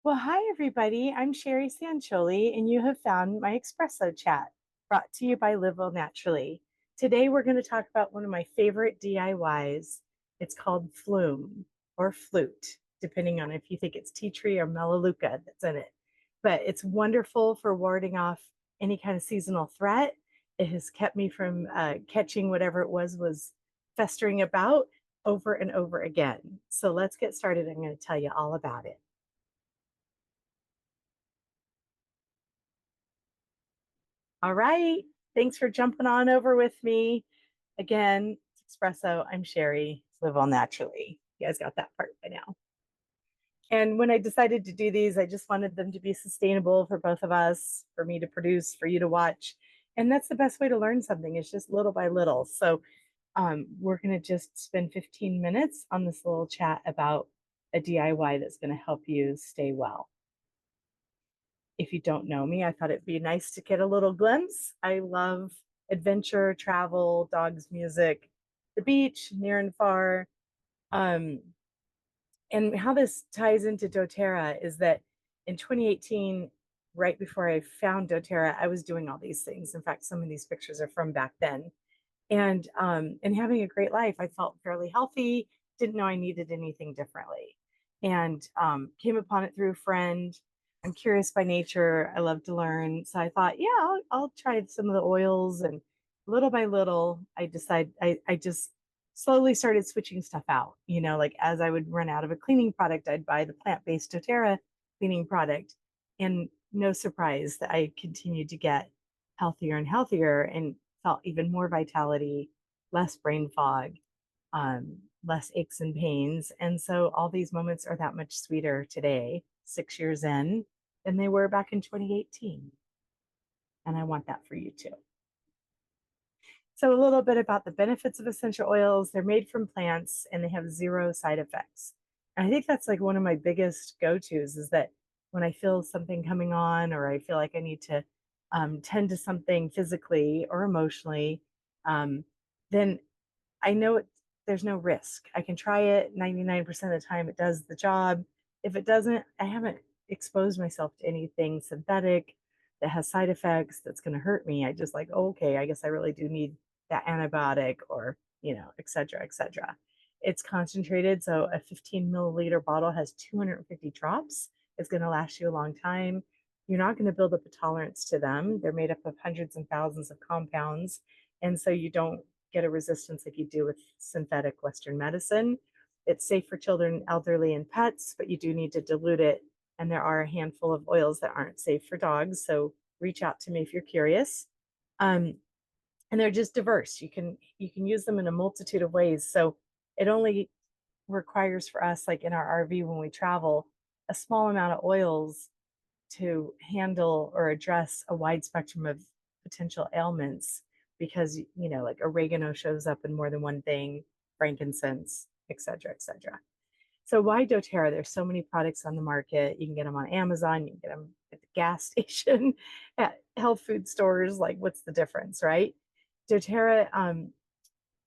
Well, hi, everybody. I'm Shari Sancholi, and you have found my espresso chat brought to you by Live Well Naturally. Today, we're going to talk about one of my favorite DIYs. It's called Flume or Flute, depending on if you think it's tea tree or melaleuca that's in it. But it's wonderful for warding off any kind of seasonal threat. It has kept me from catching whatever it was festering about over and over again. So let's get started. I'm going to tell you all about it. All right. Thanks for jumping on over with me. Again, it's Espresso. I'm Shari. Live all naturally. You guys got that part by now. And when I decided to do these, I just wanted them to be sustainable for both of us, for me to produce, for you to watch. And that's the best way to learn something, is just little by little. So we're going to just spend 15 minutes on this little chat about a DIY that's going to help you stay well. If you don't know me, I thought it'd be nice to get a little glimpse. I love adventure, travel, dogs, music, the beach, near and far. Um, and how this ties into doTERRA is that in 2018, right before I found doTERRA, I was doing all these things. In fact, some of these pictures are from back then. And having a great life. I felt fairly healthy, didn't know I needed anything differently. And came upon it through a friend. I'm curious by nature. I love to learn. So I thought, yeah, I'll try some of the oils. And little by little, I just slowly started switching stuff out. Like as I would run out of a cleaning product, I'd buy the plant-based doTERRA cleaning product. And no surprise that I continued to get healthier and healthier and felt even more vitality, less brain fog, less aches and pains. And so all these moments are that much sweeter today, 6 years in, than they were back in 2018. And I want that for you too. So, a little bit about the benefits of essential oils. They're made from plants and they have zero side effects. And I think that's like one of my biggest go tos is that when I feel something coming on or I feel like I need to tend to something physically or emotionally, um, then I know there's no risk. I can try it 99% of the time, it does the job. If it doesn't, I haven't exposed myself to anything synthetic that has side effects that's going to hurt me. I just like, oh, okay, I guess I really do need that antibiotic or, et cetera, et cetera. It's concentrated. So a 15 milliliter bottle has 250 drops. It's going to last you a long time. You're not going to build up a tolerance to them. They're made up of hundreds and thousands of compounds. And so you don't get a resistance like you do with synthetic Western medicine. It's safe for children, elderly, and pets, but you do need to dilute it. And there are a handful of oils that aren't safe for dogs. So reach out to me if you're curious. Um, and they're just diverse. You can use them in a multitude of ways. So it only requires for us, like in our RV when we travel, a small amount of oils to handle or address a wide spectrum of potential ailments because like oregano shows up in more than one thing, frankincense, et cetera, et cetera. So why doTERRA? There's so many products on the market. You can get them on Amazon, you can get them at the gas station, at health food stores. Like, what's the difference, right? doTERRA,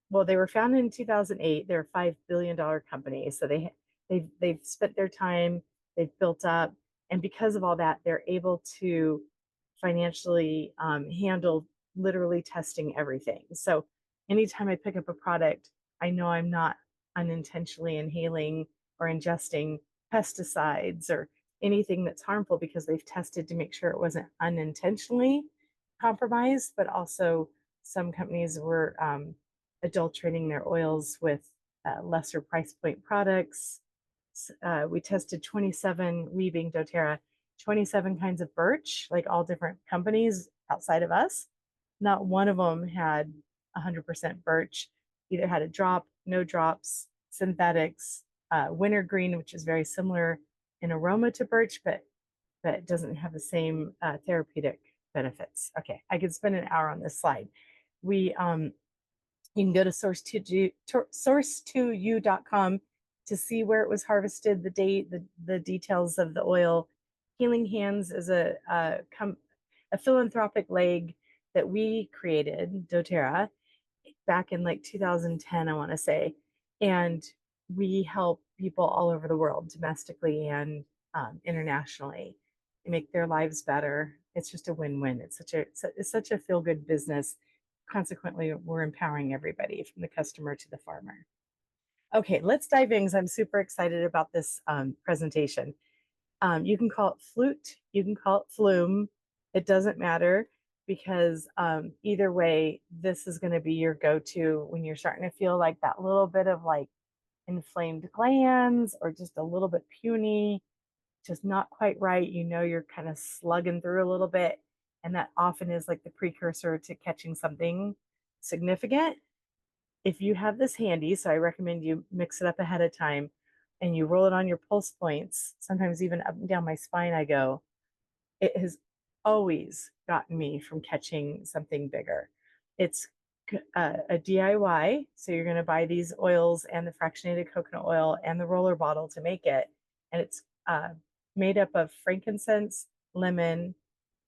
well, they were founded in 2008. They're a $5 billion company, so they've spent their time, they've built up, and because of all that, they're able to financially handle literally testing everything. So anytime I pick up a product, I know I'm not unintentionally inhaling or ingesting pesticides or anything that's harmful because they've tested to make sure it wasn't unintentionally compromised, but also some companies were adulterating their oils with lesser price point products. We tested 27, we being doTERRA, 27 kinds of birch, like all different companies outside of us. Not one of them had 100% birch, either had a drop, no drops, synthetics, wintergreen, which is very similar in aroma to birch, but it doesn't have the same therapeutic benefits. Okay, I could spend an hour on this slide. We You can go to source2u.com to see where it was harvested, the date, the details of the oil. Healing Hands is a philanthropic leg that we created, doTERRA, back in like 2010, I want to say. And we help people all over the world, domestically and internationally and make their lives better. It's just a win-win. It's such a feel-good business. Consequently, we're empowering everybody from the customer to the farmer. Okay, let's dive in because I'm super excited about this presentation. You can call it FLOOT, you can call it Flume. It doesn't matter because either way, this is going to be your go-to when you're starting to feel like that little bit of like inflamed glands or just a little bit puny, just not quite right. You know, you're kind of slugging through a little bit. And that often is like the precursor to catching something significant. If you have this handy, so I recommend you mix it up ahead of time and you roll it on your pulse points, sometimes even up and down my spine, I go, it has always gotten me from catching something bigger. It's a DIY, so you're going to buy these oils and the fractionated coconut oil and the roller bottle to make it. And it's made up of frankincense, lemon,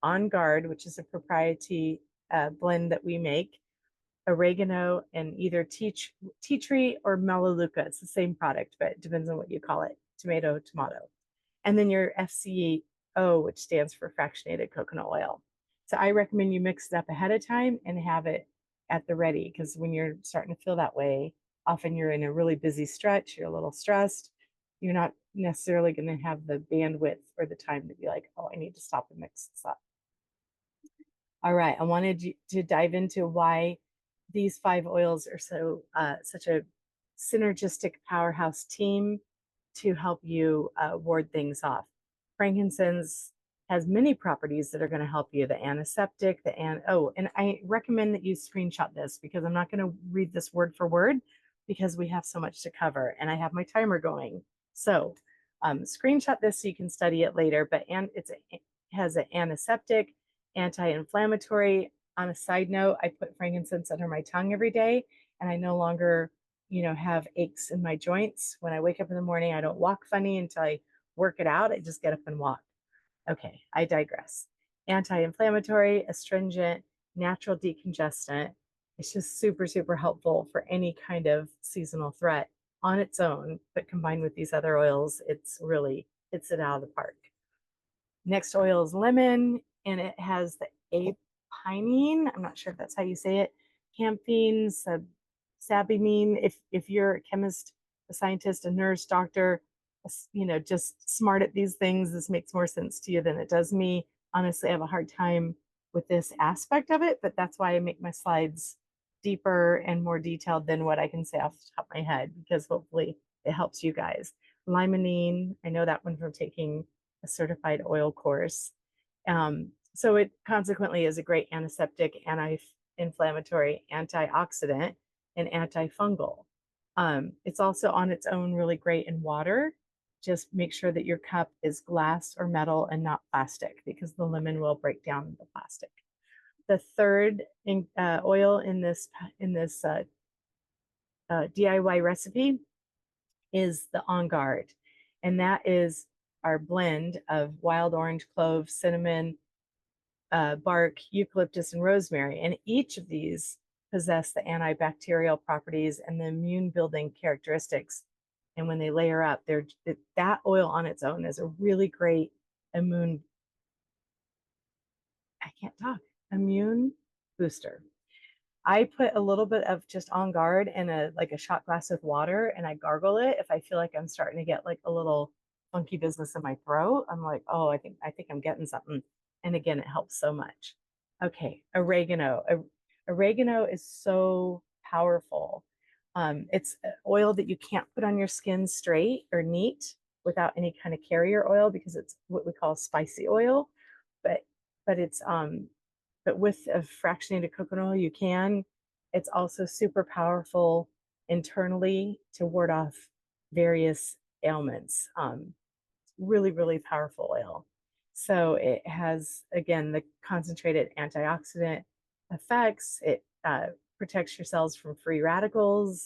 On Guard, which is a proprietary blend that we make, oregano, and either tea tree or melaleuca. It's the same product, but it depends on what you call it. Tomato. And then your FCO, which stands for fractionated coconut oil. So I recommend you mix it up ahead of time and have it at the ready, because when you're starting to feel that way, often you're in a really busy stretch, you're a little stressed, you're not necessarily going to have the bandwidth or the time to be like, oh, I need to stop and mix this up. All right, I wanted to dive into why these 5 oils are such a synergistic powerhouse team to help you ward things off. Frankincense has many properties that are going to help you. The antiseptic, and I recommend that you screenshot this because I'm not going to read this word for word because we have so much to cover and I have my timer going. So screenshot this so you can study it later, but it has an antiseptic, anti-inflammatory. On a side note, I put frankincense under my tongue every day and I no longer, have aches in my joints. When I wake up in the morning, I don't walk funny until I work it out. I just get up and walk. Okay, I digress. Anti-inflammatory, astringent, natural decongestant. It's just super, super helpful for any kind of seasonal threat on its own, but combined with these other oils, it's really hits it out of the park. Next oil is lemon, and it has the apinine. I'm not sure if that's how you say it. Campine, sabinine. If you're a chemist, a scientist, a nurse, doctor, just smart at these things, this makes more sense to you than it does me. Honestly, I have a hard time with this aspect of it, but that's why I make my slides deeper and more detailed than what I can say off the top of my head, because hopefully it helps you guys. Limonene, I know that one from taking a certified oil course. So it consequently is a great antiseptic, anti-inflammatory, antioxidant, and antifungal. It's also on its own really great in water. Just make sure that your cup is glass or metal and not plastic, because the lemon will break down the plastic. The third oil in this DIY recipe is the On Guard, and that is our blend of wild orange, clove, cinnamon, bark, eucalyptus, and rosemary. And each of these possess the antibacterial properties and the immune building characteristics. And when they layer up, that oil on its own is a really great immune booster. I put a little bit of just On Guard in a shot glass with water, and I gargle it if I feel like I'm starting to get like a little funky business in my throat. I'm like, oh, I think I'm getting something. And again, it helps so much. Okay, oregano. Oregano is so powerful. It's oil that you can't put on your skin straight or neat without any kind of carrier oil, because it's what we call spicy oil. But it's but with a fractionated coconut oil, you can. It's also super powerful internally to ward off various ailments. Really, really powerful oil. So it has, again, the concentrated antioxidant effects. It protects your cells from free radical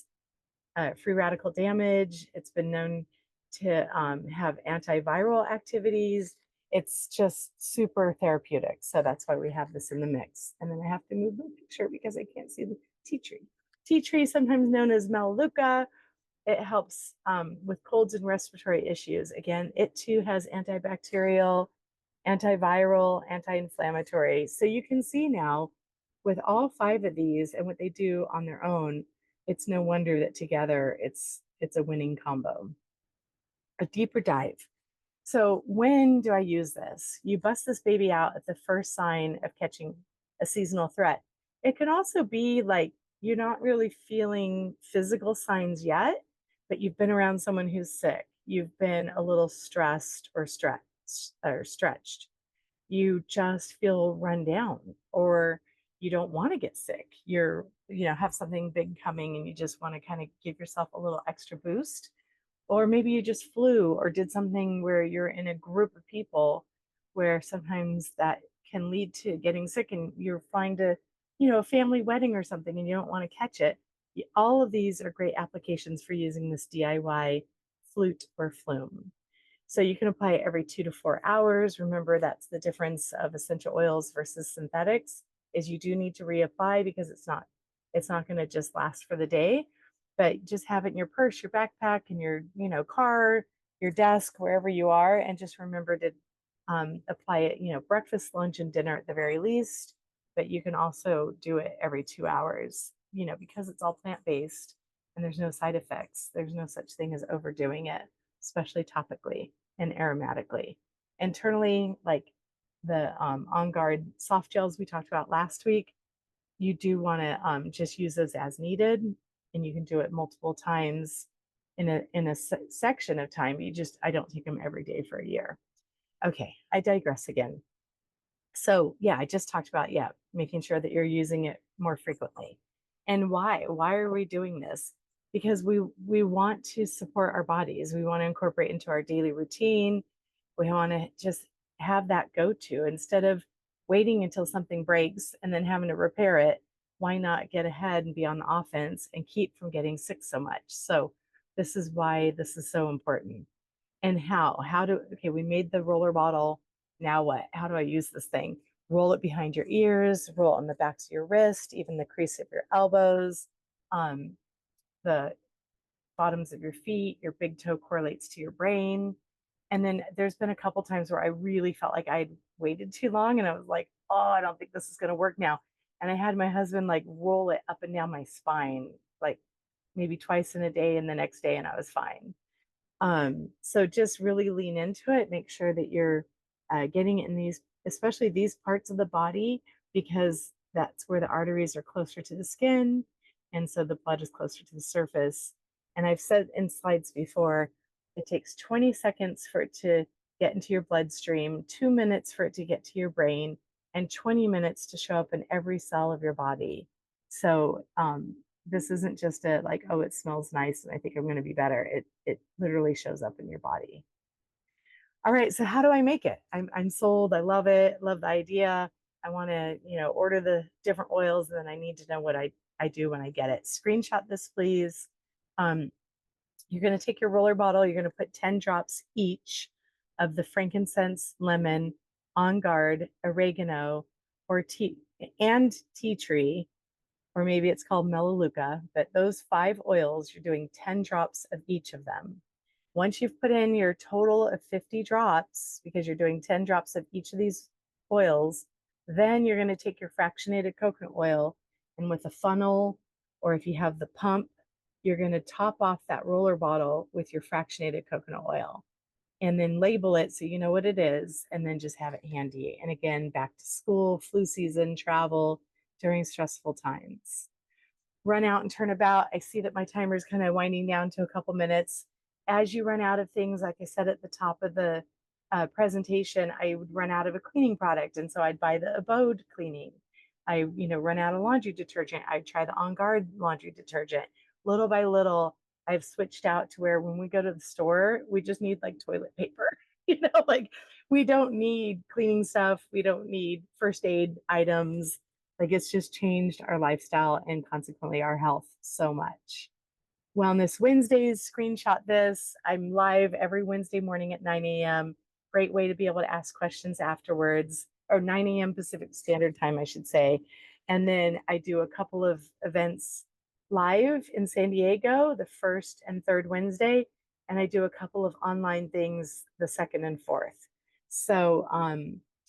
damage. It's been known to have antiviral activities. It's just super therapeutic. So that's why we have this in the mix. And then I have to move the picture because I can't see the tea tree. Tea tree, sometimes known as melaleuca, it helps with colds and respiratory issues. Again, it too has antibacterial, antiviral, anti-inflammatory. So you can see now with all five of these and what they do on their own, it's no wonder that together it's a winning combo. A deeper dive. So when do I use this? You bust this baby out at the first sign of catching a seasonal threat. It can also be like you're not really feeling physical signs yet, but you've been around someone who's sick. You've been a little stressed or stretched. You just feel run down, or you don't want to get sick. Have something big coming and you just want to kind of give yourself a little extra boost, or maybe you just flew or did something where you're in a group of people where sometimes that can lead to getting sick, and you're flying to, a family wedding or something and you don't want to catch it. All of these are great applications for using this DIY flute or flume. So you can apply it every 2 to 4 hours. Remember, that's the difference of essential oils versus synthetics, is you do need to reapply because it's not going to just last for the day, but just have it in your purse, your backpack, in your, car, your desk, wherever you are. And just remember to apply it, breakfast, lunch, and dinner at the very least. But you can also do it every 2 hours, because it's all plant-based and there's no side effects. There's no such thing as overdoing it, especially topically and aromatically. Internally, like the On Guard soft gels we talked about last week, you do want to just use those as needed, and you can do it multiple times in a section of time. I don't take them every day for a year. Okay, I digress again. So yeah, I just talked about, making sure that you're using it more frequently. And why are we doing this? Because we want to support our bodies. We want to incorporate into our daily routine. We want to just have that go-to instead of waiting until something breaks and then having to repair it. Why not get ahead and be on the offense and keep from getting sick so much? So this is why this is so important. And okay, we made the roller bottle. Now what? How do I use this thing? Roll it behind your ears, roll it on the backs of your wrist, even the crease of your elbows, the bottoms of your feet. Your big toe correlates to your brain. And then there's been a couple times where I really felt like I'd waited too long and I was like, oh, I don't think this is going to work now. And I had my husband like roll it up and down my spine, like maybe twice in a day and the next day, and I was fine. So just really lean into it. Make sure that you're getting it in these, especially these parts of the body, because that's where the arteries are closer to the skin. And so the blood is closer to the surface. And I've said in slides before, it takes 20 seconds for it to get into your bloodstream, 2 minutes for it to get to your brain, and 20 minutes to show up in every cell of your body. So this isn't just a like, oh, it smells nice and I think I'm going to be better. It literally shows up in your body. All right, so how do I make it? I'm sold. I love it. Love the idea. I want to, order the different oils, and then I need to know what I do when I get it. Screenshot this, please. You're going to take your roller bottle. You're going to put 10 drops each of the frankincense, lemon, On Guard, oregano, or tea tree, or maybe it's called melaleuca, but those 5 oils, you're doing 10 drops of each of them. Once you've put in your total of 50 drops, because you're doing 10 drops of each of these oils, then you're going to take your fractionated coconut oil, and with a funnel, or if you have the pump, you're going to top off that roller bottle with your fractionated coconut oil, and then label it so you know what it is, and then just have it handy. And again, back to school, flu season, travel, during stressful times. Run out and turn about. I see that my timer is kind of winding down to a couple minutes. As you run out of things, like I said at the top of the presentation, I would run out of a cleaning product, and so I'd buy the Abode cleaning. I, run out of laundry detergent. I'd try the On Guard laundry detergent. Little by little, I've switched out to where when we go to the store, we just need like toilet paper. Like we don't need cleaning stuff. We don't need first aid items. Like it's just changed our lifestyle and consequently our health so much. Wellness Wednesdays, screenshot this. I'm live every Wednesday morning at 9 a.m. Great way to be able to ask questions afterwards, or 9 a.m. Pacific Standard Time, I should say. And then I do a couple of events live in San Diego the first and third Wednesday, and I do a couple of online things the second and fourth. So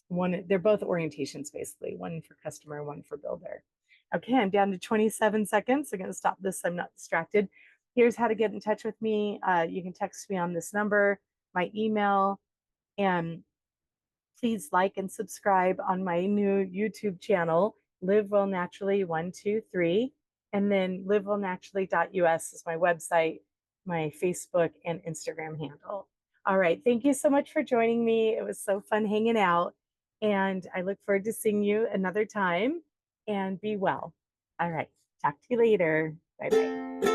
they're both orientations basically, one for customer, one for builder. Okay, I'm down to 27 seconds. I'm going to stop this so I'm not distracted. Here's how to get in touch with me. You can text me on this number, my email, and please like and subscribe on my new YouTube channel, Live Well Naturally 123. And then livewellnaturally.us is my website, my Facebook and Instagram handle. All right. Thank you so much for joining me. It was so fun hanging out. And I look forward to seeing you another time, and be well. All right. Talk to you later. Bye bye.